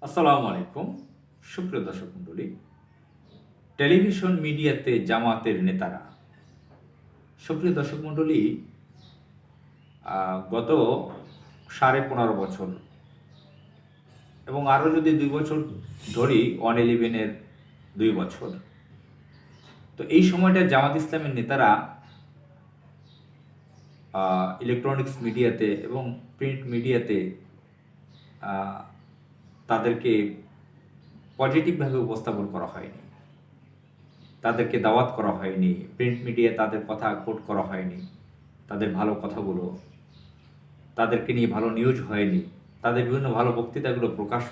আসসালামু আলাইকুম সুপ্রিয় দর্শক মণ্ডলী। টেলিভিশন মিডিয়াতে জামাতের নেতারা। সুপ্রিয় দর্শক মণ্ডলী, গত 15.5 বছর এবং আরও যদি 2 বছর ধরি 111-এর 2 বছর, তো এই সময়টা জামাত ইসলামের নেতারা ইলেকট্রনিক্স মিডিয়াতে এবং প্রিন্ট মিডিয়াতে তাদেরকে পজিটিভভাবে উপস্থাপন করা হয়নি, তাদেরকে দাওয়াত করা হয়নি, প্রিন্ট মিডিয়ায় তাদের কথা কোট করা হয়নি, তাদের ভালো কথাগুলো, তাদেরকে নিয়ে ভালো নিউজ হয়নি, তাদের বিভিন্ন ভালো বক্তৃতাগুলো প্রকাশ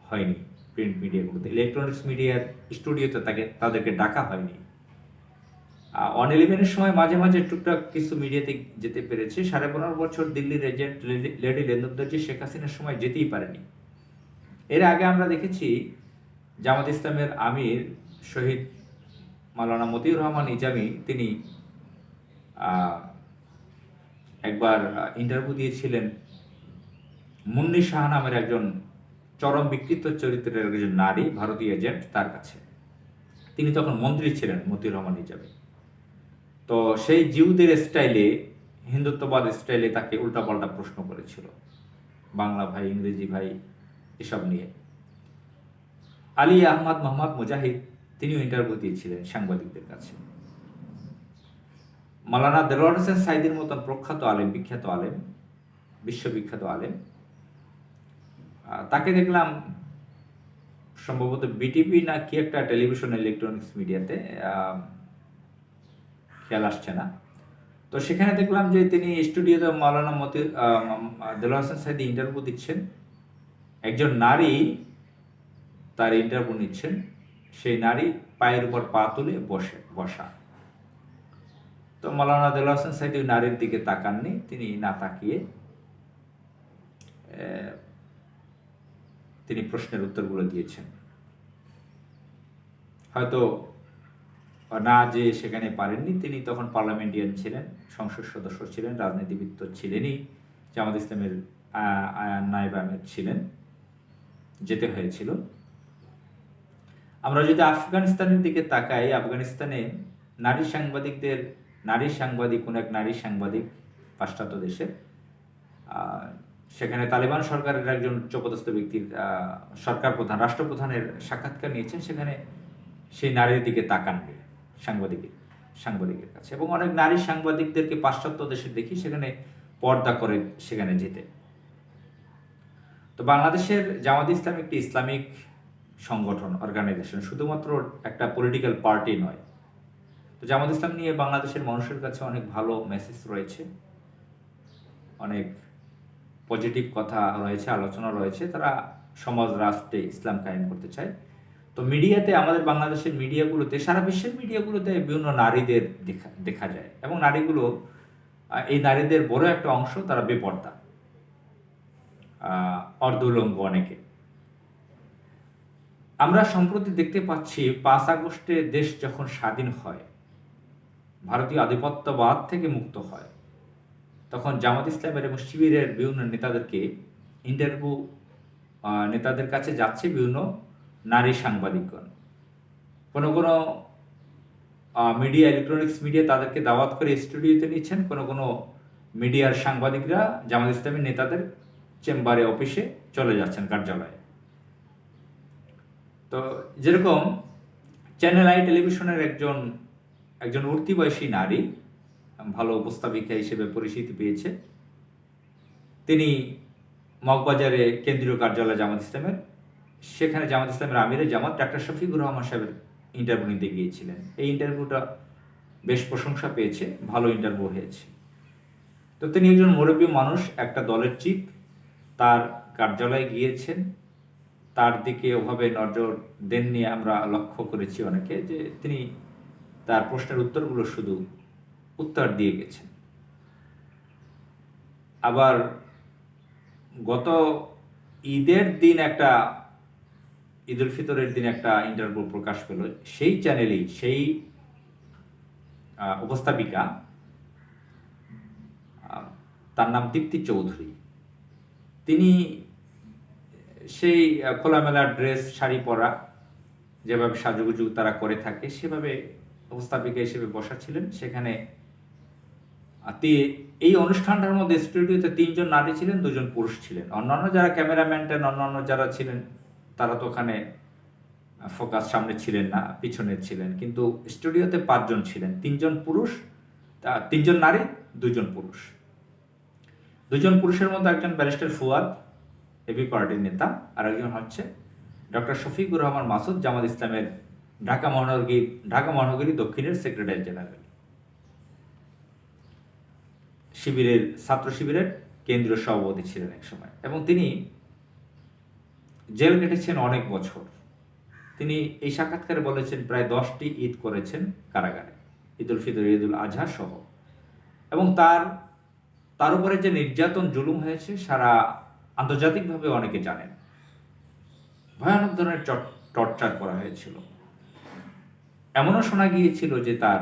হয়নি প্রিন্ট মিডিয়াগুলোতে। ইলেকট্রনিক্স মিডিয়ার স্টুডিওতে তাদেরকে ডাকা হয়নি। 111-এর সময় মাঝে মাঝে টুকটাক কিছু মিডিয়াতে যেতে পেরেছে। 15.5 বছর দিল্লির এজেন্ট লেডি লেন্দুদ্দর্জি শেখ হাসিনার সময় যেতেই পারেনি। এর আগে আমরা দেখেছি জামাত ইসলামের আমির শহীদ মাওলানা মতিউর রহমান নিজামী তিনি একবার ইন্টারভিউ দিয়েছিলেন মুন্নি শাহ নামের একজন চরম বিকৃত চরিত্রের একজন নারী ভারতীয় এজেন্ট তার কাছে। তিনি তখন মন্ত্রী ছিলেন মতিউর রহমান নিজামী। তো সেই জিউদের স্টাইলে, হিন্দুত্ববাদ স্টাইলে তাকে উল্টাপাল্টা প্রশ্ন করেছিল, বাংলা ভাই, ইংরেজি ভাই, এসব নিয়ে। আলী আহমদ মোহাম্মদ মুজাহিদ তিনিও ইন্টারভিউ দিয়েছিলেন সাংবাদিকদের কাছে। মাওলানা দেলোয়ার হোসেন সাইদির মতন প্রখ্যাত আলেম, বিখ্যাত আলেম, বিশ্ববিখ্যাত আলেম, তাকে দেখলাম সম্ভবত বিটিভি না কি একটা টেলিভিশন ইলেকট্রনিক্স মিডিয়াতে, খেয়াল আসছে না। তো সেখানে দেখলাম যে তিনি স্টুডিওতে মাওলানা দেলোয়ার হোসেন সাইদি ইন্টারভিউ দিচ্ছেন, একজন নারী তার ইন্টারভিউ নিচ্ছেন, সেই নারী পায়ের উপর পা তুলে বসা। তো মাওলানা দেলোয়ার হোসেন সাইদি ওই নারীর দিকে তাকাননি, তিনি না তাকিয়ে তিনি প্রশ্নের উত্তরগুলো দিয়েছেন। হয়তো না যে সেখানে পারেননি, তিনি তখন পার্লামেন্টিয়ান ছিলেন, সংসদ সদস্য ছিলেন, রাজনীতিবিদ তো ছিলেনই, জামাত ইসলামের নায়েব আমির ছিলেন, যেতে হয়েছিল। আমরা যদি আফগানিস্তানের দিকে তাকাই, আফগানিস্তানে নারী সাংবাদিক কোন এক নারী সাংবাদিক পাশ্চাত্য দেশের, সেখানে তালিবান সরকারের একজন উচ্চপদস্থ ব্যক্তির সরকার প্রধান, রাষ্ট্রপ্রধানের সাক্ষাৎকার নিয়েছেন, সেখানে সেই নারীর দিকে তাকাননি সাংবাদিকের কাছে। এবং অনেক নারী সাংবাদিকদেরকে পাশ্চাত্য দেশে দেখি সেখানে পর্দা করে সেখানে যেতে। তো বাংলাদেশের জামাত ইসলাম একটি ইসলামিক সংগঠন, অর্গানাইজেশন, শুধুমাত্র একটা পলিটিক্যাল পার্টি নয়। তো জামাত ইসলাম নিয়ে বাংলাদেশের মানুষের কাছে অনেক ভালো মেসেজ রয়েছে, অনেক পজিটিভ কথা রয়েছে, আলোচনা রয়েছে। তারা সমাজ রাষ্ট্রে ইসলাম কায়েম করতে চায়। তো মিডিয়াতে, আমাদের বাংলাদেশের মিডিয়াগুলোতে, সারা বিশ্বের মিডিয়াগুলোতে বিভিন্ন নারীদের দেখা যায়, এবং এই নারীদের বড় একটা অংশ তারা বেপর্দা, অর্ধউলঙ্গ অনেকে। আমরা সম্প্রতি দেখতে পাচ্ছি 5 আগস্টে দেশ যখন স্বাধীন হয়, ভারতীয় আধিপত্যবাদ থেকে মুক্ত হয়, তখন জামাত ইসলামের এবং শিবিরের বিভিন্ন নেতাদের কাছে যাচ্ছে বিভিন্ন নারী সাংবাদিকগণ। কোনো কোনো মিডিয়া, ইলেকট্রনিক্স মিডিয়া তাদেরকে দাওয়াত করে স্টুডিওতে নিচ্ছেন, কোনো মিডিয়ার সাংবাদিকরা জামাত ইসলামের নেতাদের চেম্বারে, অফিসে চলে যাচ্ছেন, কার্যালয়ে। তো যেরকম চ্যানেল আই টেলিভিশনের একজন উঠতি বয়সী নারী, ভালো উপস্থাপিকা হিসেবে পরিচিতি পেয়েছে, তিনি মগবাজারে কেন্দ্রীয় কার্যালয় জামাত ইসলামের, সেখানে জামাত ইসলামের আমিরে জামাত ডাক্তার শফিকুর রহমান সাহেবের ইন্টারভিউ নিতে গিয়েছিলেন। এই ইন্টারভিউটা বেশ প্রশংসা পেয়েছে, ভালো ইন্টারভিউ হয়েছে। তো তিনি একজন মুরব্বী মানুষ, একটা দলের চিফ, তার কার্যালয়ে গিয়েছেন, তার দিকে ওভাবে নজর দেননি। আমরা লক্ষ্য করেছি অনেকে যে তিনি তার প্রশ্নের উত্তরগুলো শুধু উত্তর দিয়ে গেছেন। আবার গত ঈদ উল ফিতরের দিন একটা ইন্টারভিউ প্রকাশ পেল, সেই চ্যানেলেই সেই উপস্থাপিকা, তার নাম দীপ্তি চৌধুরী, তিনি সেই খোলামেলা ড্রেস, শাড়ি পরা, যেভাবে সাজুগুজু তারা করে থাকে সেভাবে উপস্থাপিকা হিসেবে বসা ছিলেন সেখানে। এই অনুষ্ঠানটার মধ্যে স্টুডিওতে 3 জন নারী ছিলেন, 2 জন পুরুষ ছিলেন। অন্যান্য যারা ক্যামেরাম্যান, অন্যান্য যারা ছিলেন তারা তো ওখানে ফোকাস সামনে ছিলেন না, পিছনে ছিলেন। কিন্তু স্টুডিওতে 5 জন ছিলেন, 3 জন পুরুষ, 3 জন নারী, 2 জন পুরুষ। 2 জন পুরুষের মধ্যে একজন ব্যারিস্টার ফুয়াদ, এবি পার্টির নেতা, আর একজন হচ্ছে ডক্টর শফিকুর রহমান মাসুদ, জামাত ইসলামের ঢাকা মহানগরী দক্ষিণের সেক্রেটারি জেনারেল, ছাত্র শিবিরের কেন্দ্রীয় সভাপতি ছিলেন এক সময়। এবং তিনি জেল কেটেছেন অনেক বছর। তিনি এই সাক্ষাৎকারে বলেছেন প্রায় 10টি ঈদ করেছেন কারাগারে, ঈদ উল ফিতর, ঈদ উল আজহা সহ। এবং তার উপরে যে নির্যাতন জুলুম হয়েছে সারা আন্তর্জাতিকভাবে অনেকে জানেন। ভয়ানক ধরনের টর্চার করা হয়েছিল। এমনও শোনা গিয়েছিল যে তার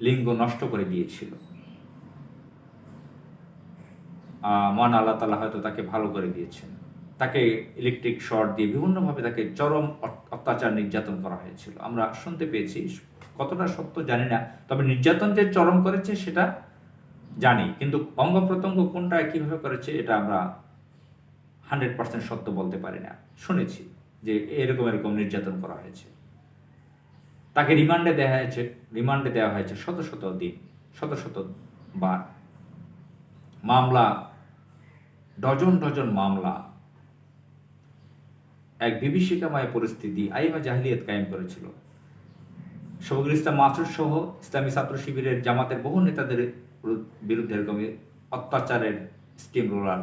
লিঙ্গ নষ্ট করে দিয়েছিল। মহান আল্লাহ তাআলা হয়তো তাকে ভালো করে দিয়েছেন। তাকে ইলেকট্রিক শর্ট দিয়ে বিভিন্নভাবে তাকে চরম অত্যাচার নির্যাতন করা হয়েছিল। আমরা শুনতে পেয়েছি, কতটা সত্য জানি না, তবে নির্যাতন যে চরম করেছে সেটা জানি, কিন্তু অঙ্গ প্রত্যঙ্গ কোনটা কিভাবে করেছে এটা আমরা 100% সত্য বলতে পারি না। শুনেছি যে এরকম নির্যাতন করা হয়েছে। তাকে রিমান্ডে দেওয়া হয়েছে শত শত দিন, শত বার। মামলা, ডজন মামলা, এক বিভীষিকাময় পরিস্থিতি আইমা জাহিলিয়াত কায়েম করেছিল। শফিকুল ইসলাম মাসুদ সহ ইসলামী ছাত্র শিবিরের, জামাতের বহু নেতাদের বিরুদ্ধে এরকম অত্যাচারের স্টিম রোলার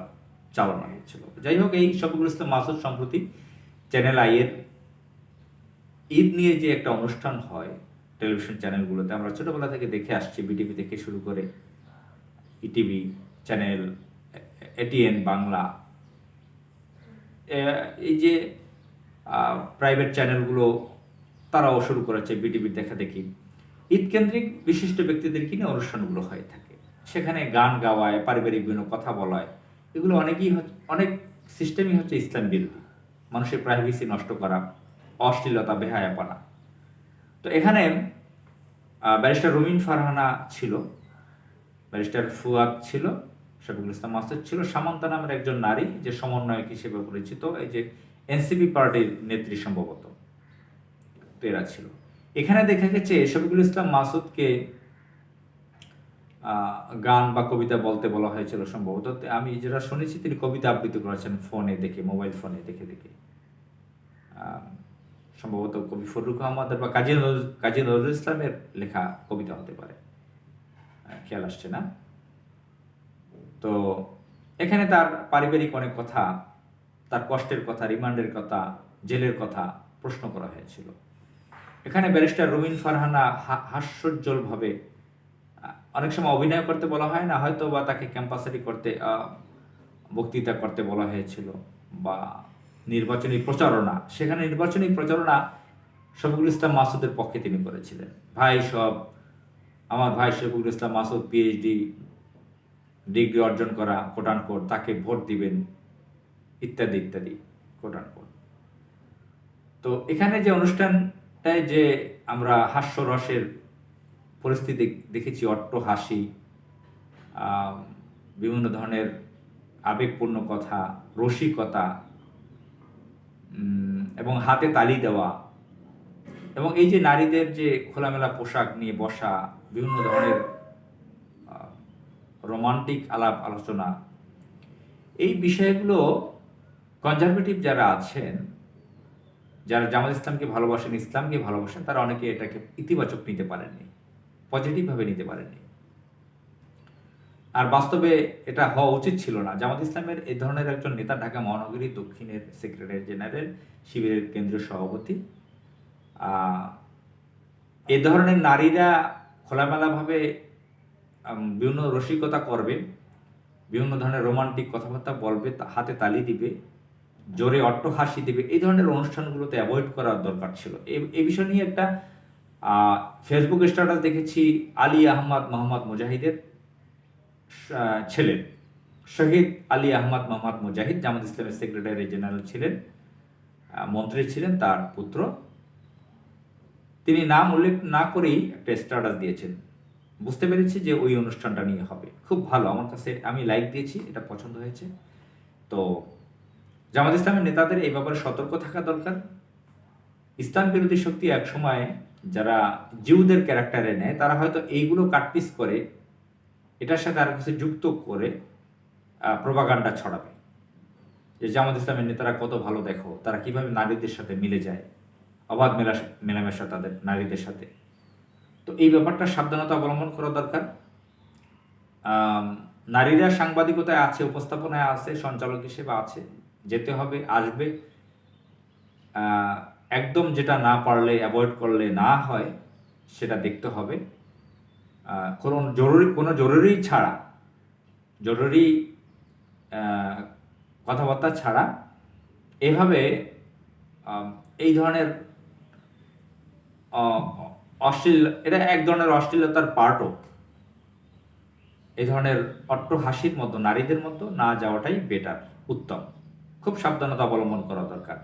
চালানো হয়েছিল। যাই হোক, এই শফিকুল ইসলাম মাসুদ সম্প্রতি চ্যানেল আইয়ের ঈদ নিয়ে যে একটা অনুষ্ঠান হয় টেলিভিশন চ্যানেলগুলোতে, আমরা ছোটবেলা থেকে দেখে আসছি, বিটিভি থেকে শুরু করে ইটিভি চ্যানেল, এটিএন বাংলা, এই যে প্রাইভেট চ্যানেলগুলো তারাও শুরু করেছে বিটিভির দেখা দেখি। ঈদ কেন্দ্রিক বিশিষ্ট ব্যক্তিদেরকে নিয়ে অনুষ্ঠানগুলো হয়ে থাকে। সেখানে গান গাওয়ায়, পারিবারিক বিভিন্ন কথা বলায়, এগুলো অনেক সিস্টেমই হচ্ছে ইসলাম বিরোধী, মানুষের প্রাইভেসি নষ্ট করা, অশ্লীলতা, বেহায়াপনা। তো এখানে ব্যারিস্টার রুমিন ফারহানা ছিল, ব্যারিস্টার ফুয়াদ ছিল, শফিকুল ইসলাম মাসুদ ছিল, সামান্তা নামের একজন নারী যে সমন্বয়ক হিসেবে পরিচিত, এই যে এনসিপি পার্টির নেত্রী সম্ভবত, তো এরা ছিল। এখানে দেখা গেছে শফিকুল ইসলাম মাসুদকে গান বা কবিতা বলতে বলা হয়েছিল সম্ভবত। আমি যেটা শুনেছি তিনি কবিতা আবৃত্তি করেছেন ফোনে দেখে, মোবাইল ফোনে দেখে সম্ভবত কবি ফরুক আহমদ বা কাজী নজরুল ইসলামের লেখা কবিতা হতে পারে, খেয়াল আসছে না। তো এখানে তার পারিবারিক অনেক কথা, তার কষ্টের কথা, রিমান্ডের কথা, জেলের কথা প্রশ্ন করা হয়েছিল। এখানে ব্যারিস্টার রুমিন ফারহানা হাস্যোজ্জ্বলভাবে, অনেক সময় অভিনয় করতে বলা হয় না, হয়তো বা তাকে ক্যাম্পাসারি করতে, বক্তৃতা করতে বলা হয়েছিল, বা নির্বাচনী প্রচারণা, সেখানে নির্বাচনী প্রচারণা শফিকুল ইসলাম মাসুদের পক্ষে তিনি করেছিলেন। আমার ভাই শফিকুল ইসলাম মাসুদ পিএইচডি ডিগ্রি অর্জন করা, কোট, তাকে ভোট দিবেন, ইত্যাদি ইত্যাদি, কোট। তো এখানে যে অনুষ্ঠানটায় যে আমরা হাস্যরসের পরিস্থিতি দেখেছি, অট্ট হাসি, বিভিন্ন ধরনের আবেগপূর্ণ কথা, রসিকতা, এবং হাতে তালি দেওয়া, এবং এই যে নারীদের যে খোলামেলা পোশাক নিয়ে বসা, বিভিন্ন ধরনের রোমান্টিক আলাপ আলোচনা, এই বিষয়গুলো কনজারভেটিভ যারা আছেন, যারা জামাত ইসলামকে ভালোবাসেন, ইসলামকে ভালোবাসেন, তারা অনেকে এটাকে ইতিবাচক নিতে পারেননি, পজিটিভভাবে নিতে পারেননি। আর বাস্তবে এটা হওয়া উচিত ছিল না। জামাত ইসলামের এই ধরনের একজন নেতা, ঢাকা মহানগরী দক্ষিণের সেক্রেটারি জেনারেল, শিবিরের কেন্দ্রীয় সভাপতি, এ ধরনের নারীরা খোলামেলাভাবে বিভিন্ন রসিকতা করবে, বিভিন্ন ধরনের রোমান্টিক কথাবার্তা বলবে, হাতে তালি দিবে, জোরে অট্ট হাসি দিবে, এই ধরনের অনুষ্ঠানগুলোতে অ্যাভয়েড করার দরকার ছিল। এই বিষয় নিয়ে একটা ফেসবুক স্ট্যাটাস দেখেছি আলী আহমদ মোহাম্মদ মুজাহিদের ছেলে শহীদ আলী আহমদ মোহাম্মদ মুজাহিদ জামাত ইসলামের সেক্রেটারি জেনারেল ছিলেন, মন্ত্রী ছিলেন, তার পুত্র। তিনি নাম উল্লেখ না করেই একটা স্ট্যাটাস দিয়েছেন। বুঝতে পেরেছি যে ওই অনুষ্ঠানটা নিয়ে হবে। খুব ভালো, আমার কাছে, আমি লাইক দিয়েছি, এটা পছন্দ হয়েছে। তো জামাত ইসলামের নেতাদের এই ব্যাপারে সতর্ক থাকা দরকার। ইসলাম বিরোধী শক্তি একসময় যারা জিউদের ক্যারেক্টারে নেয়, তারা হয়তো এইগুলো কাটপিস করে এটার সাথে আরো কিছু যুক্ত করে প্রোপাগান্ডা ছড়াবে যে জামাত ইসলামের নেতারা কত ভালো, দেখো তারা কিভাবে নারীদের সাথে মিলে যায়, অবাধ মেলামেশা তাদের নারীদের সাথে। তো এই ব্যাপারটা সাবধানতা অবলম্বন করা দরকার। নারীরা সাংবাদিকতায় আছে, উপস্থাপনায় আছে, সঞ্চালক হিসেবে আছে, যেতে হবে, আসবে। একদম যেটা না পারলে, অ্যাভয়েড করলে না হয় সেটা দেখতে হবে। কোনো জরুরি ছাড়া, জরুরি কথাবার্তা ছাড়া এভাবে এই ধরনের এটা এক ধরনের অশ্লীলতার পার্টও। এই ধরনের অট্টহাসির মতো, নারীদের মতো না যাওয়াটাই বেটার, উত্তম। খুব সাবধানতা অবলম্বন করা দরকার।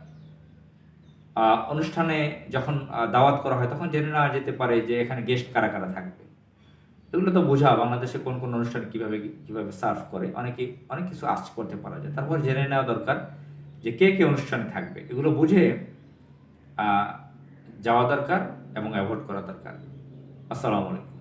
অনুষ্ঠানে যখন দাওয়াত করা হয় তখন জেনে নেওয়া যেতে পারে যে এখানে গেস্ট কারা কারা থাকবে। এগুলো তো বোঝা, বাংলাদেশে কোন কোন অনুষ্ঠান কিভাবে সার্ভ করে, অনেক কিছু আজ করতে পারা যায়। তারপর জেনে নেওয়া দরকার যে কে কে অনুষ্ঠানে থাকবে, এগুলো বুঝে যাওয়া দরকার এবং অ্যাভয়েড করা দরকার। আসসালামু আলাইকুম।